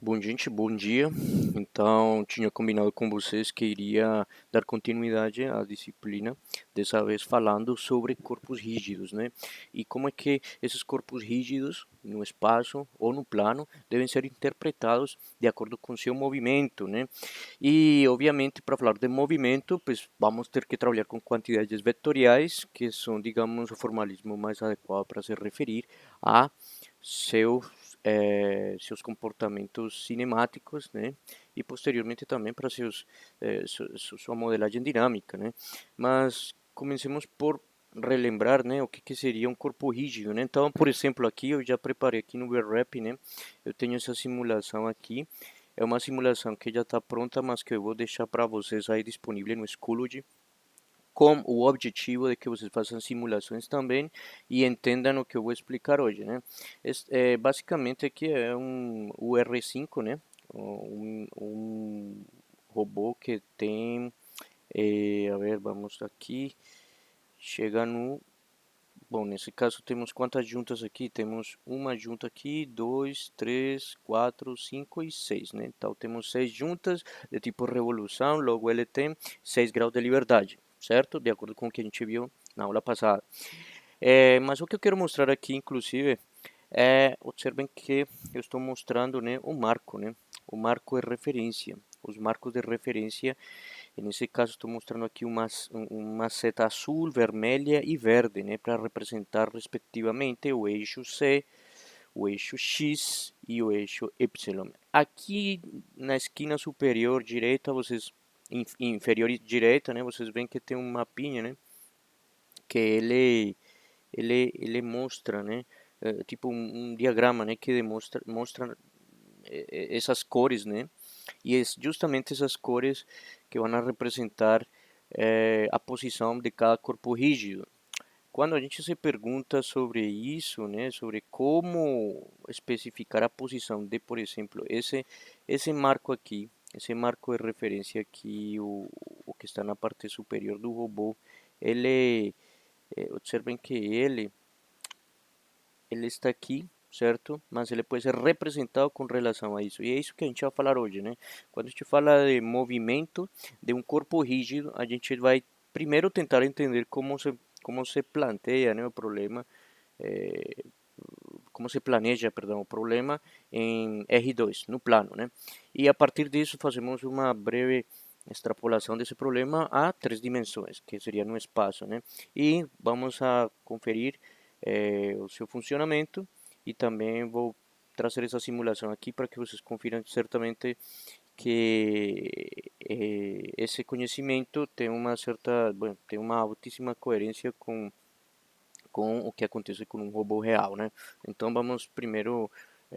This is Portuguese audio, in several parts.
Bom, gente, bom dia. Então, tinha combinado com vocês que iria dar continuidade à disciplina, dessa vez falando sobre corpos rígidos, né? E como é que esses corpos rígidos, no espaço ou no plano, devem ser interpretados de acordo com seu movimento, né? E, obviamente, para falar de movimento, pues vamos ter que trabalhar com quantidades vetoriais, que são, digamos, o formalismo mais adequado para se referir a seus comportamentos cinemáticos, né? E posteriormente também para sua modelagem dinâmica, né? Mas comecemos por relembrar, né, o que seria um corpo rígido, né? Então, por exemplo, aqui eu já preparei aqui no VRAP, né? Eu tenho essa simulação aqui. É uma simulação que já está pronta, mas que eu vou deixar para vocês aí disponível no Schoology, com o objetivo de que vocês façam simulações também e entendam o que eu vou explicar hoje, né? Basicamente aqui é um UR5, né? Um robô que tem, a ver, vamos aqui, chega no, bom, nesse caso temos quantas juntas aqui? Temos uma junta aqui, dois, três, quatro, cinco e seis, né? Então temos seis juntas de tipo revolução, logo ele tem 6 graus de liberdade, certo? De acordo com o que a gente viu na aula passada. Mas o que eu quero mostrar aqui, inclusive, observem que eu estou mostrando, né, o marco, né? O marco de referência. Os marcos de referência, nesse caso estou mostrando aqui uma seta azul, vermelha e verde, né, para representar respectivamente o eixo C, o eixo X e o eixo Y. Aqui na esquina superior direita, inferior direita, né, vocês veem que tem um mapinha, né, que ele mostra, né, tipo um diagrama, né, que mostra essas cores, né, e é justamente essas cores que vão representar a posição de cada corpo rígido. Quando a gente se pergunta sobre isso, né, sobre como especificar a posição de, por exemplo, esse marco aqui, esse marco de referência aqui, o que está na parte superior do robô, ele, observem que ele está aqui, certo? Mas ele pode ser representado com relação a isso. E é isso que a gente vai falar hoje, né? Quando a gente fala de movimento de um corpo rígido, a gente vai primeiro tentar entender como se planteia, né, o problema, eh, como se planeja, perdão, o problema em R2, no plano, né? E a partir disso fazemos uma breve extrapolação desse problema a 3 dimensões, que seria no espaço, né? E vamos a conferir o seu funcionamento e também vou trazer essa simulação aqui para que vocês confiram certamente que esse conhecimento tem uma certa, bom, tem uma altíssima coerência com o que acontece com um robô real, né? Então vamos primeiro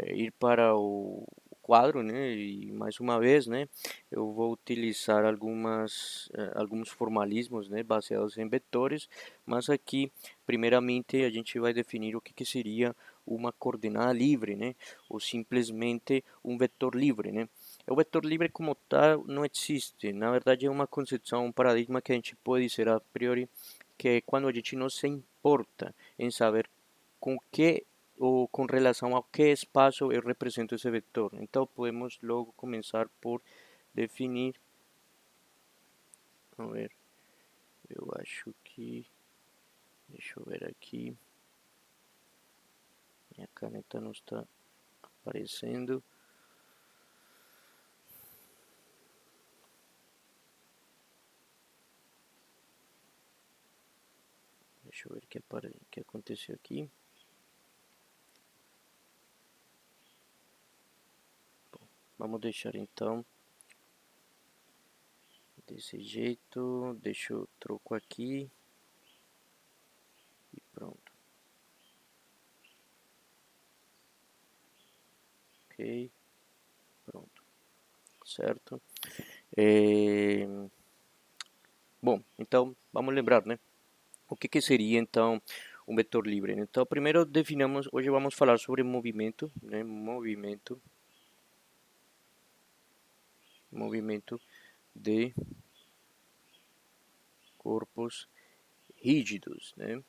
ir para o quadro, né? E mais uma vez, né? Eu vou utilizar alguns formalismos, né? Baseados em vetores, mas aqui, primeiramente, a gente vai definir o que seria uma coordenada livre, né? Ou simplesmente um vetor livre, né? O vetor livre como tal não existe. Na verdade, é uma concepção, um paradigma que a gente pode dizer a priori que é quando a gente não se importa em saber com que ou com relação a que espaço eu represento esse vetor. Então podemos logo começar por definir, a ver, eu acho que, deixa eu ver aqui, minha caneta não está aparecendo. Deixa eu ver o que aconteceu aqui. Bom, vamos deixar então desse jeito. Deixa eu troco aqui e pronto. Ok, pronto, certo. É... Bom, então vamos lembrar, né? O que seria então um vetor livre? Então, primeiro definamos, hoje vamos falar sobre movimento, né? Movimento de corpos rígidos, né?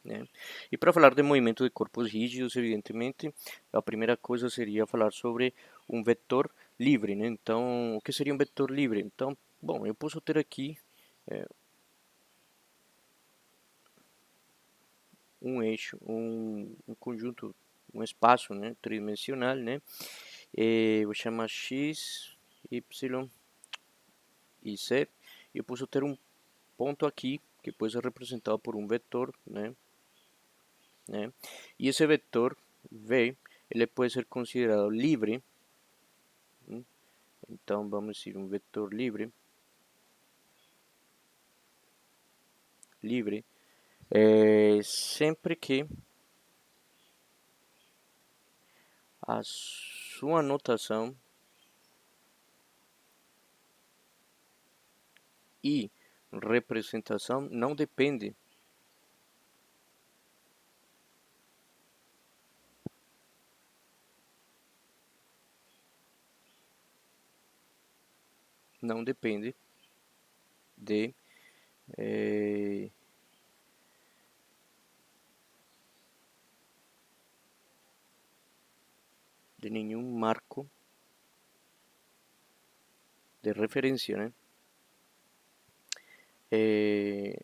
né? E para falar de movimento de corpos rígidos, evidentemente, a primeira coisa seria falar sobre um vetor livre, né? Então, o que seria um vetor livre? Então, bom, eu posso ter aqui um eixo, um conjunto, um espaço, né, tridimensional, né? Vou chamar x, y e z. E eu posso ter um ponto aqui que pode ser representado por um vetor, né? E esse vetor v, ele pode ser considerado livre, né? Então vamos dizer um vetor livre, sempre que a sua notação e representação não depende de eh, de nenhum marco de referência, né? Eh,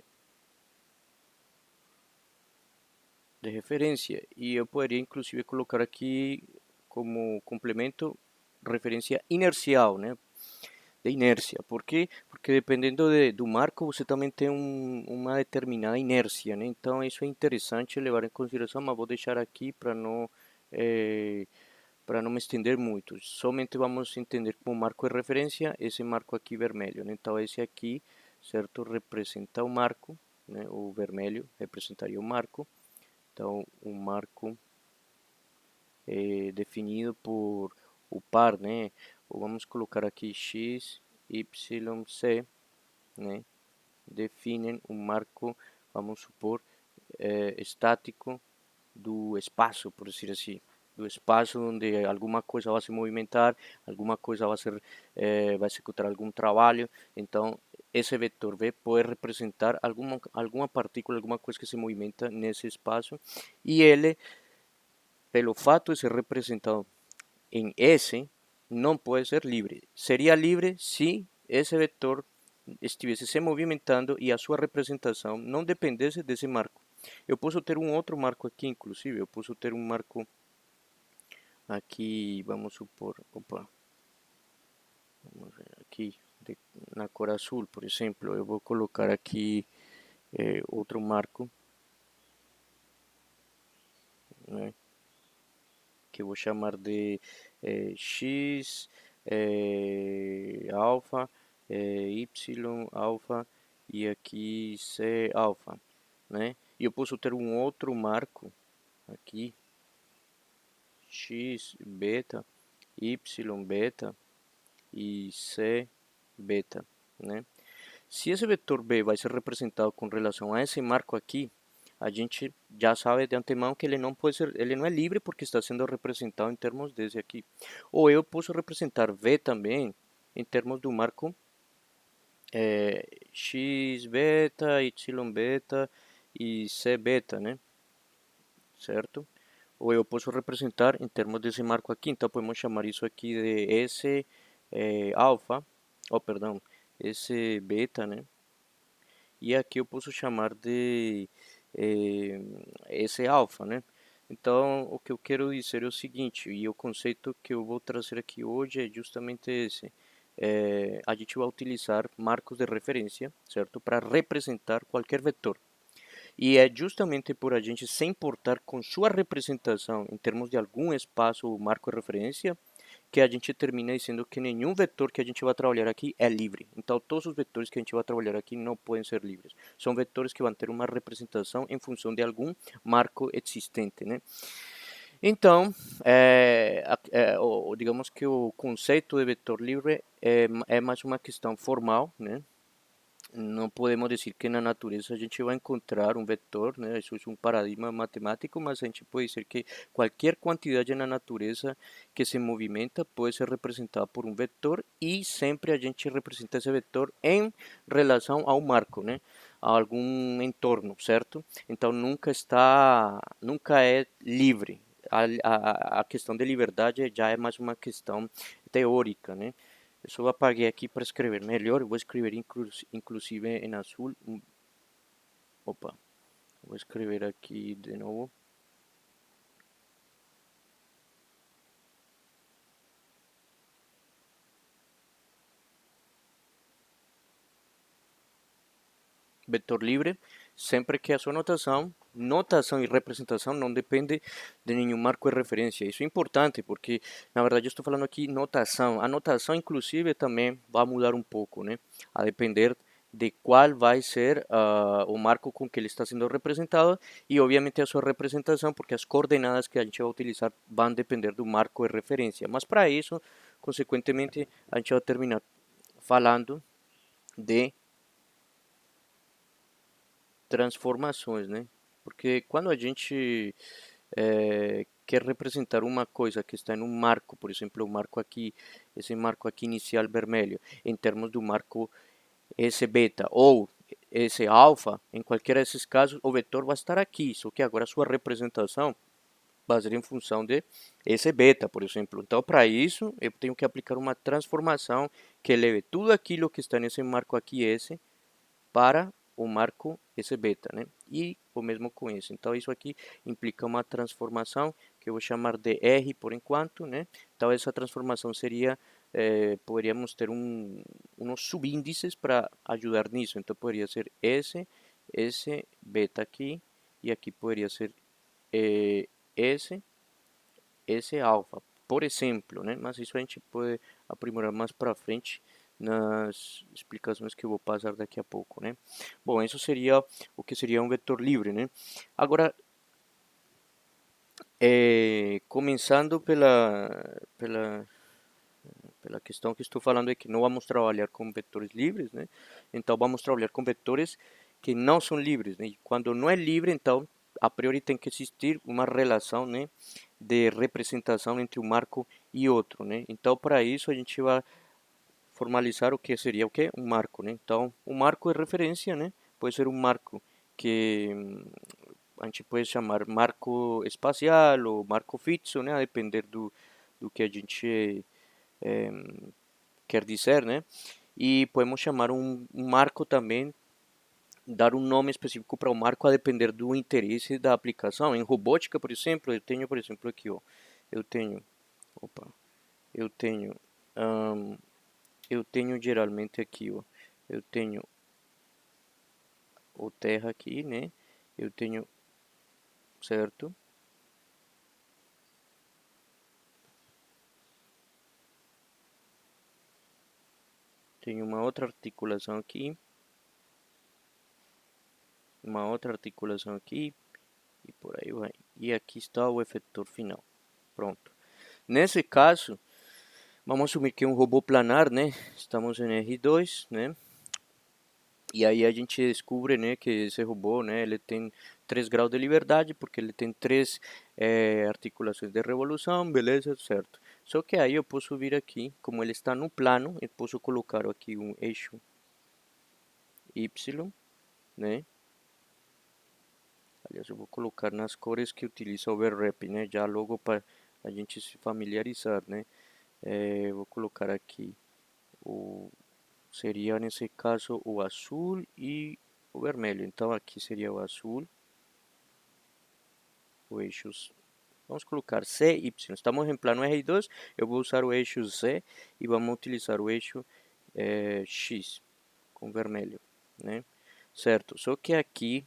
de referência. E eu poderia inclusive colocar aqui como complemento referência inercial, né? De inércia. Por quê? Porque dependendo do marco, você também tem uma determinada inércia, né? Então isso é interessante levar em consideração, mas vou deixar aqui para não me estender muito. Somente vamos entender como marco de referência esse marco aqui vermelho, né? Então esse aqui, certo, representa o marco, né? O vermelho representaria o marco. Então um marco definido por o par, né? Ou vamos colocar aqui x, y, z, né? Definem um marco, vamos supor, estático do espaço, por dizer assim, do espaço onde alguma coisa vai se movimentar, alguma coisa vai ser, vai executar algum trabalho. Então, esse vetor V pode representar alguma partícula, alguma coisa que se movimenta nesse espaço, e ele, pelo fato de ser representado em S, não pode ser livre. Seria livre se esse vetor estivesse se movimentando e a sua representação não dependesse desse marco. Eu posso ter um outro marco aqui, inclusive, eu posso ter um marco aqui, vamos supor, opa, vamos ver aqui, na cor azul, por exemplo, eu vou colocar aqui outro marco, né, que eu vou chamar de x alfa, y alfa e aqui c alfa, né? E eu posso ter um outro marco aqui, x beta, y beta e c beta, né? Se esse vetor B vai ser representado com relação a esse marco aqui, a gente já sabe de antemão que ele não pode ser, ele não é livre porque está sendo representado em termos desse aqui. Ou eu posso representar V também em termos do marco x beta, y beta e c beta, né? Certo? Ou eu posso representar em termos desse marco aqui, então podemos chamar isso aqui de S alfa, ou perdão, S beta, né? E aqui eu posso chamar de S alfa, né? Então, o que eu quero dizer é o seguinte, e o conceito que eu vou trazer aqui hoje é justamente esse. A gente vai utilizar marcos de referência, certo? Para representar qualquer vetor. E é justamente por a gente se importar com sua representação em termos de algum espaço ou marco de referência que a gente termina dizendo que nenhum vetor que a gente vai trabalhar aqui é livre. Então, todos os vetores que a gente vai trabalhar aqui não podem ser livres. São vetores que vão ter uma representação em função de algum marco existente, né? Então, digamos que o conceito de vetor livre é mais uma questão formal, né? Não podemos dizer que na natureza a gente vai encontrar um vetor, né? Isso é um paradigma matemático, mas a gente pode dizer que qualquer quantidade na natureza que se movimenta pode ser representada por um vetor e sempre a gente representa esse vetor em relação ao marco, né? a algum entorno, certo? Então nunca é livre. A questão de liberdade já é mais uma questão teórica, né? Eu só apaguei aqui para escrever melhor, eu vou escrever inclusive em azul. Opa, vou escrever aqui de novo. Vetor livre, sempre que a sua notação e representação não depende de nenhum marco de referência. Isso é importante porque, na verdade, eu estou falando aqui notação. A notação, inclusive, também vai mudar um pouco, né? A depender de qual vai ser o marco com que ele está sendo representado e, obviamente, a sua representação, porque as coordenadas que a gente vai utilizar vão depender do marco de referência. Mas, para isso, consequentemente, a gente vai terminar falando de transformações, né? Porque quando a gente quer representar uma coisa que está em um marco, por exemplo, o marco aqui, esse marco aqui inicial vermelho, em termos do marco S beta ou S alfa, em qualquer desses casos, o vetor vai estar aqui, só que agora a sua representação vai ser em função de S beta, por exemplo. Então, para isso, eu tenho que aplicar uma transformação que leve tudo aquilo que está nesse marco aqui S para o marco esse beta, né? E o mesmo com isso. Então, isso aqui implica uma transformação que eu vou chamar de R por enquanto, né? Então, essa transformação seria, poderíamos ter uns subíndices para ajudar nisso. Então, poderia ser S beta aqui, e aqui poderia ser S, S alfa, por exemplo, né? Mas isso a gente pode aprimorar mais para frente nas explicações que eu vou passar daqui a pouco, né? Bom, isso seria o que seria um vetor livre, né? Agora, começando pela questão que estou falando é que não vamos trabalhar com vetores livres, né? Então vamos trabalhar com vetores que não são livres, né? E quando não é livre, então a priori tem que existir uma relação, né, de representação entre um marco e outro, né? Então para isso a gente vai formalizar o que seria o que? Um marco, né? Então, um marco de referência, né? Pode ser um marco que a gente pode chamar marco espacial ou marco fixo, né? A depender do que a gente eh, quer dizer, né? E podemos chamar um marco também, dar um nome específico para o marco a depender do interesse da aplicação. Em robótica, por exemplo, eu tenho, por exemplo, aqui, ó, eu tenho, opa, eu tenho, ahn, eu tenho geralmente aqui, ó, eu tenho o terra aqui, né? Eu tenho, certo? Tenho uma outra articulação aqui, uma outra articulação aqui e por aí vai. E aqui está o efetor final. Pronto. Nesse caso, vamos assumir que é um robô planar, né? Estamos em R2, né? E aí a gente descobre, né, que esse robô, né, ele tem 3 graus de liberdade, porque ele tem 3 articulações de revolução, beleza, certo. Só que aí eu posso vir aqui, como ele está no plano, eu posso colocar aqui um eixo Y, né? Aliás, eu vou colocar nas cores que utiliza o overwrap, né? Já logo para a gente se familiarizar, né? Vou colocar aqui o seria nesse caso o azul e o vermelho. Então aqui seria o azul, o eixo, vamos colocar C, Y. Estamos em plano R2, eu vou usar o eixo Z e vamos utilizar o eixo X com vermelho, né? Certo, só que aqui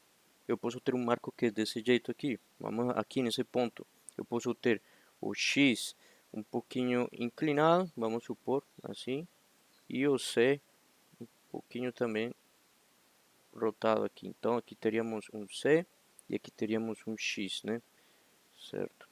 eu posso ter um marco que é desse jeito aqui. Vamos aqui nesse ponto. Eu posso ter o X um pouquinho inclinado, vamos supor assim, e o C um pouquinho também rotado aqui. Então aqui teríamos um C e aqui teríamos um X, né? Certo.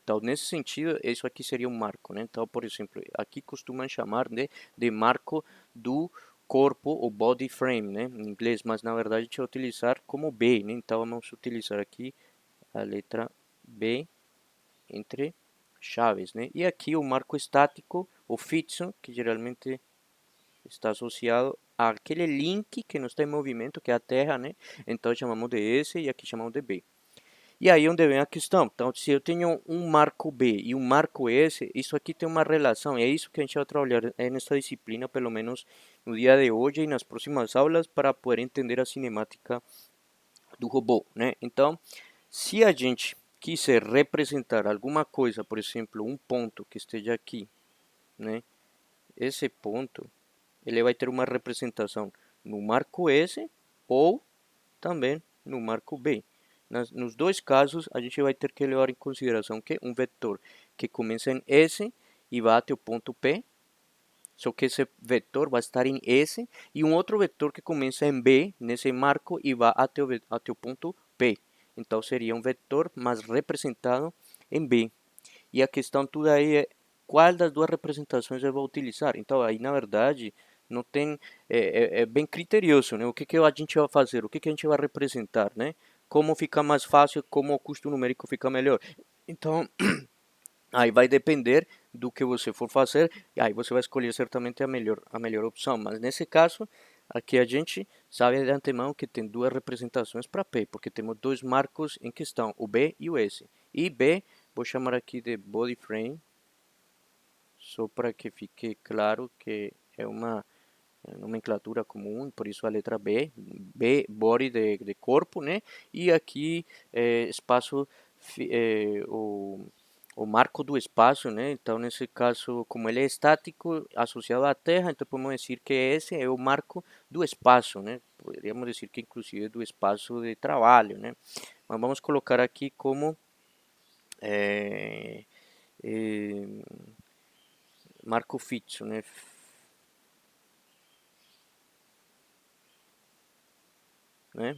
Então, nesse sentido, isso aqui seria um marco, né? Então, por exemplo, aqui costumam chamar de marco do corpo, ou body frame, né? Em inglês, mas na verdade a gente vai utilizar como B, né? Então, vamos utilizar aqui a letra B entre chaves, né? E aqui o marco estático, o fixo, que geralmente está associado àquele link que não está em movimento, que é a Terra, né? Então chamamos de S e aqui chamamos de B. E aí onde vem a questão. Então, se eu tenho um marco B e um marco S, isso aqui tem uma relação. E é isso que a gente vai trabalhar nessa disciplina, pelo menos no dia de hoje e nas próximas aulas, para poder entender a cinemática do robô, né? Então, se a gente quiser representar alguma coisa, por exemplo, um ponto que esteja aqui, né? Esse ponto, ele vai ter uma representação no marco S ou também no marco B. Nos dois casos, a gente vai ter que levar em consideração que um vetor que começa em S e vai até o ponto P, só que esse vetor vai estar em S, e um outro vetor que começa em B, nesse marco, e vai até o ponto P. Então seria um vetor mais representado em B. E a questão toda aí é qual das duas representações eu vou utilizar. Então aí na verdade não tem é bem criterioso, né? O que a gente vai fazer, o que a gente vai representar, né? Como fica mais fácil, como o custo numérico fica melhor. Então aí vai depender do que você for fazer, e aí você vai escolher certamente a melhor opção. Mas nesse caso, aqui a gente sabe de antemão que tem duas representações para P, porque temos dois marcos em questão, o B e o S. E B, vou chamar aqui de body frame, só para que fique claro que é uma nomenclatura comum, por isso a letra B, B, body de corpo, né? E aqui espaço, o marco do espaço, né? Então, nesse caso, como ele é estático, associado à Terra, então podemos dizer que esse é o marco do espaço, né? Poderíamos dizer que inclusive do espaço de trabalho, né? Mas vamos colocar aqui como eh, eh, marco fixo, né?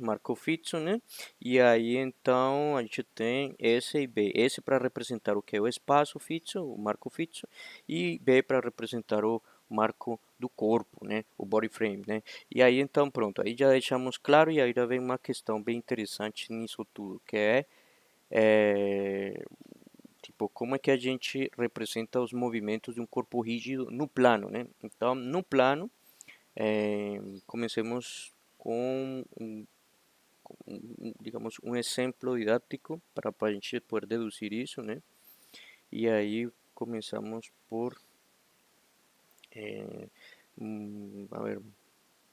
Marco fixo, né? E aí então a gente tem S e B. S para representar o que é o espaço fixo, o marco fixo, e B para representar o marco do corpo, né? O body frame, né? E aí então pronto, aí já deixamos claro e aí já vem uma questão bem interessante nisso tudo, que é tipo como é que a gente representa os movimentos de um corpo rígido no plano, né? Então no plano comecemos com digamos, um exemplo didático para a gente poder deduzir isso, né? E aí começamos por, a ver,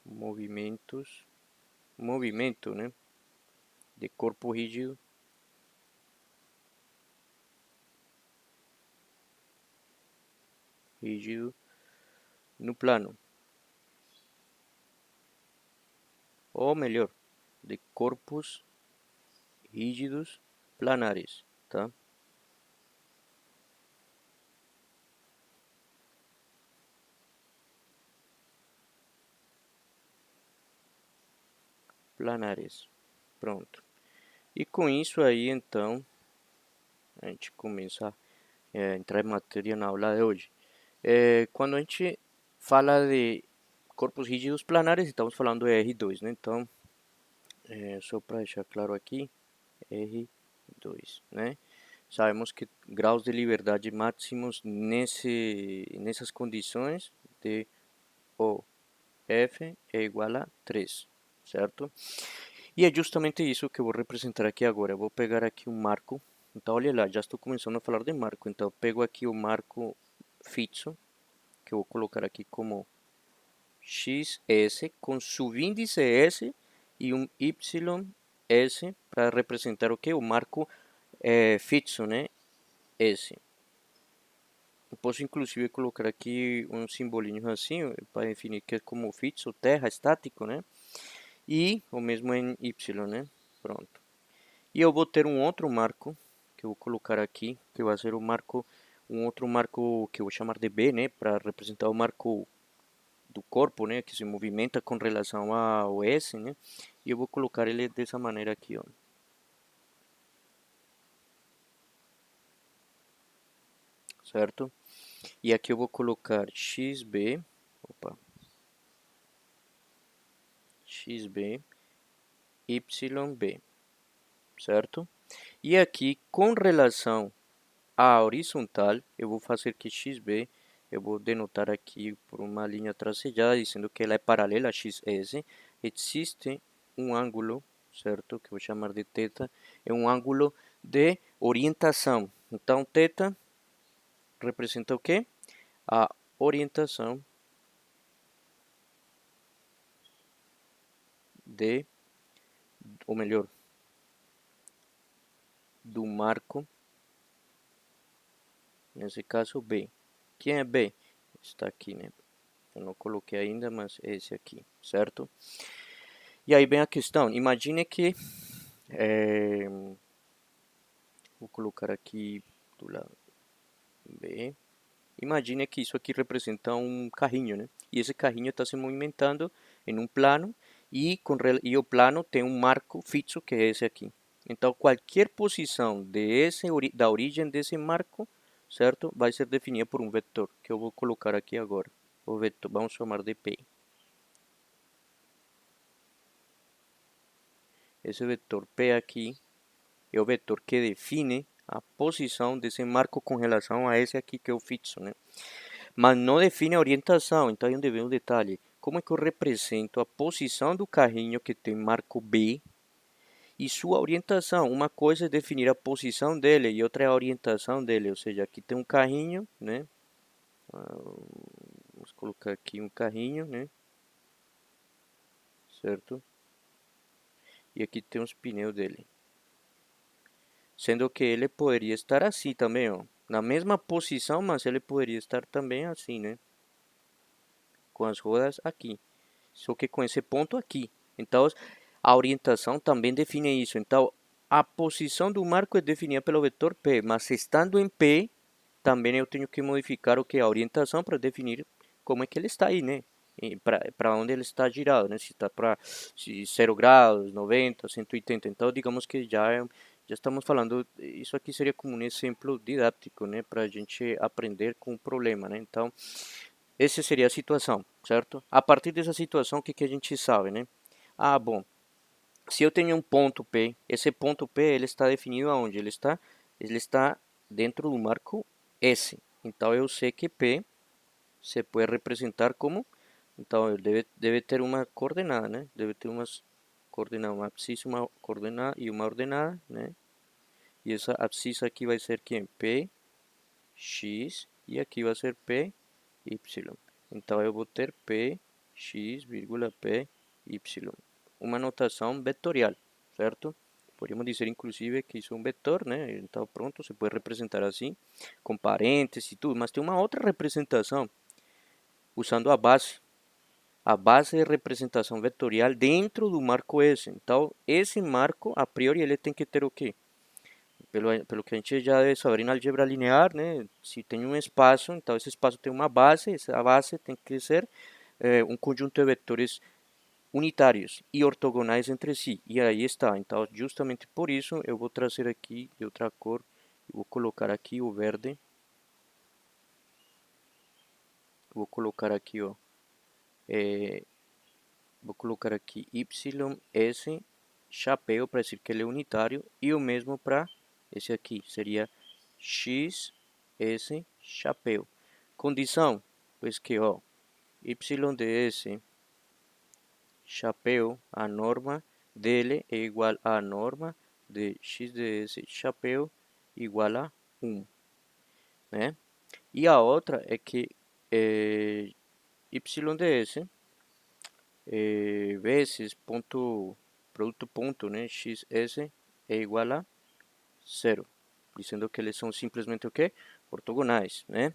movimentos, movimento, né? De corpo rígido no plano, ou melhor, de corpos rígidos planares, tá? Planares, pronto. E com isso aí, então, a gente começa a entrar em matéria na aula de hoje. Quando a gente fala de corpos rígidos planares, estamos falando de R2, né? Então, só para deixar claro aqui, R2, né? Sabemos que graus de liberdade máximos nessas condições de O F é igual a 3, certo? E é justamente isso que eu vou representar aqui agora. Eu vou pegar aqui um marco. Então, olha lá, já estou começando a falar de marco. Então, eu pego aqui o marco fixo, que eu vou colocar aqui como XS com subíndice S e um YS para representar o que? O marco fixo, né? S. Eu posso inclusive colocar aqui um simbolinho assim para definir que é como fixo, terra, estático, né? E o mesmo em Y, né? Pronto. E eu vou ter um outro marco que eu vou colocar aqui, que vai ser um outro marco que eu vou chamar de B, né? Para representar o marco do corpo, né, que se movimenta com relação ao S, né, e eu vou colocar ele dessa maneira aqui, ó, certo? E aqui eu vou colocar XB, opa, XB, YB, certo? E aqui, com relação à horizontal, eu vou fazer que XB eu vou denotar aqui por uma linha tracejada, dizendo que ela é paralela a XS. Existe um ângulo, certo, que eu vou chamar de θ, é um ângulo de orientação. Então, θ representa o quê? A orientação de, ou melhor, do marco, nesse caso B. Quem é B? Está aqui, né? Eu não coloquei ainda, mas é esse aqui, certo? E aí vem a questão, imagine que, vou colocar aqui do lado B, imagine que isso aqui representa um carrinho, né? E esse carrinho está se movimentando em um plano e o plano tem um marco fixo que é esse aqui. Então, qualquer posição da origem desse marco, certo? Vai ser definida por um vetor, que eu vou colocar aqui agora. O vetor, vamos chamar de P. Esse vetor P aqui é o vetor que define a posição desse marco com relação a esse aqui que é o fixo, né? Mas não define a orientação. Então, aí onde vem o detalhe. Como é que eu represento a posição do carrinho que tem marco B e sua orientação? Uma coisa é definir a posição dele e outra é a orientação dele. Ou seja, aqui tem um carrinho, né? Vamos colocar aqui um carrinho, né? Certo? E aqui tem os pneus dele. Sendo que ele poderia estar assim também, ó. Na mesma posição, mas ele poderia estar também assim, né? Com as rodas aqui. Só que com esse ponto aqui. Então, a orientação também define isso. Então, a posição do marco é definida pelo vetor P, mas estando em P, também eu tenho que modificar o que? A orientação para definir como é que ele está aí, né? Para onde ele está girado, né? Se está para 0 graus, 90, 180. Então, digamos que já estamos falando, isso aqui seria como um exemplo didático, né? Para a gente aprender com o problema, né? Então, essa seria a situação, certo? A partir dessa situação, o que a gente sabe, né? Ah, bom, se eu tenho um ponto P, esse ponto P ele está definido aonde? Ele está dentro do marco S. Então eu sei que P se pode representar como, então ele deve ter uma coordenada, né? Deve ter umas coordenadas, uma abscissa, uma coordenada e uma ordenada, né? E essa abscissa aqui vai ser quem? P, X, e aqui vai ser P, Y. Então eu vou ter P, X, P, Y. Uma notação vetorial, certo? Podemos dizer inclusive que isso é um vetor, né? Então pronto, se pode representar assim, com parênteses e tudo. Mas tem uma outra representação, usando a base de representação vetorial dentro do marco S. Então esse marco, a priori, ele tem que ter o quê? Pelo que a gente já deve saber em álgebra linear, né? Se tem um espaço, então esse espaço tem uma base, essa base tem que ser um conjunto de vetores unitários e ortogonais entre si. E aí está. Então, justamente por isso, eu vou trazer aqui de outra cor, eu vou colocar aqui o verde, vou colocar aqui, ó, é, vou colocar aqui YS chapéu para dizer que ele é unitário e o mesmo para esse aqui, seria XS chapéu. Condição, pois que ó, YDS chapéu, a norma dele é igual à norma de XDS chapéu igual a 1, né? E a outra é que YDS vezes produto ponto, né? XS é igual a 0, dizendo que eles são simplesmente o quê? Ortogonais, né?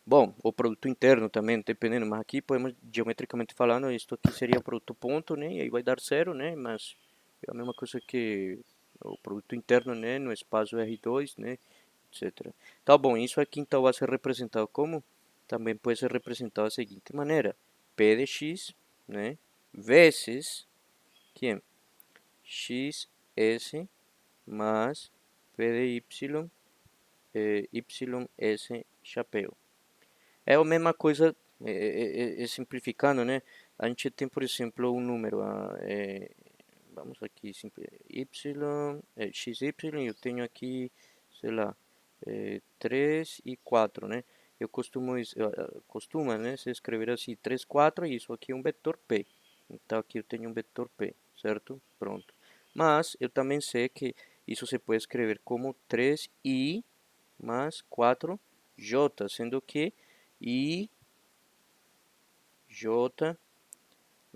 Bom, o produto interno também, dependendo, mas aqui podemos, geometricamente falando, isto aqui seria o produto ponto, né? E aí vai dar 0, né? Mas é a mesma coisa que o produto interno, né? No espaço R2, né? Etc. Tá bom, isso aqui então vai ser representado como? Também pode ser representado da seguinte maneira. P de x, né? Vezes, quem? XS más P de Y, YS chapéu. É a mesma coisa, simplificando, né? A gente tem, por exemplo, um número, vamos aqui, y, xy, eu tenho aqui, sei lá, 3 e 4, né? eu costumo, costuma, né, se escrever assim 3 4 e isso aqui é um vetor P. Então aqui eu tenho um vetor P, certo? Pronto. Mas eu também sei que isso se pode escrever como 3i mais 4j, sendo que i, j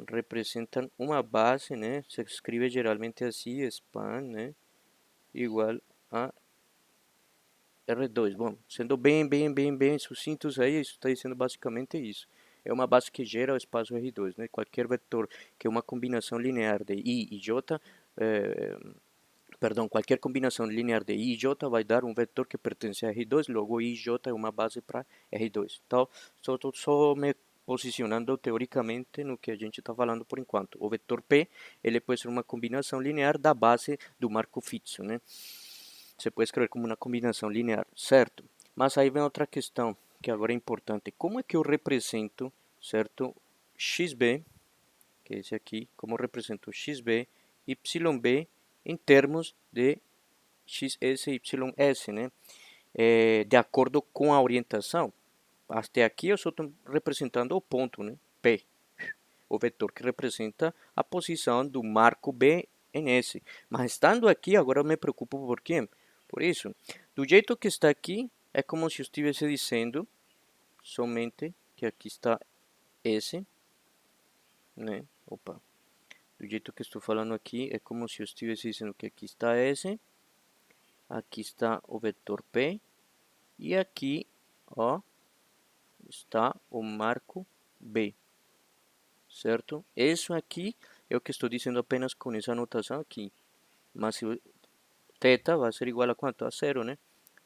representam uma base, né? Se escreve geralmente assim, span, né? Igual a R2. Bom, sendo bem sucintos aí, isso está dizendo basicamente isso. É uma base que gera o espaço R2, né? Qualquer vetor que é uma combinação linear de I e J, eh, perdão, qualquer combinação linear de I e J vai dar um vetor que pertence a R2, logo I e J é uma base para R2. Então, só me posicionando teoricamente no que a gente está falando por enquanto. O vetor P, ele pode ser uma combinação linear da base do Marco Fizzo, né? Você pode escrever como uma combinação linear, certo? Mas aí vem outra questão que agora é importante. Como é que eu represento, certo, xb, que é esse aqui, como eu represento xb, yb em termos de xs e ys, né? De acordo com a orientação. Até aqui eu só estou representando o ponto, né? P, o vetor que representa a posição do marco B em S. Mas estando aqui, agora eu me preocupo por quê? Por isso, do jeito que está aqui, é como se eu estivesse dizendo somente que aqui está S, né? Opa. Do jeito que estou falando aqui, é como se eu estivesse dizendo que aqui está S, aqui está o vetor P, e aqui, ó, está o marco B, certo? Isso aqui é o que estou dizendo apenas com essa anotação aqui. Mas se θ vai ser igual a quanto? A zero, né?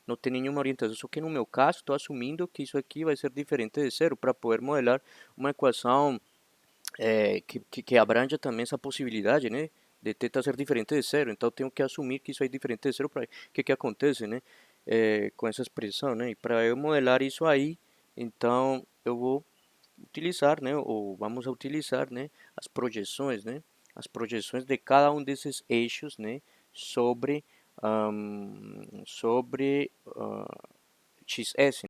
Não tem nenhuma orientação. Só que no meu caso, estou assumindo que isso aqui vai ser diferente de zero para poder modelar uma equação que abranja também essa possibilidade, né? De θ ser diferente de zero. Então, tenho que assumir que isso é diferente de zero para que acontece, né? Com essa expressão, né? E para eu modelar isso aí, então eu vou utilizar, né? Ou vamos a utilizar, né? As projeções, né? As projeções de cada um desses eixos, né? Sobre, sobre xs,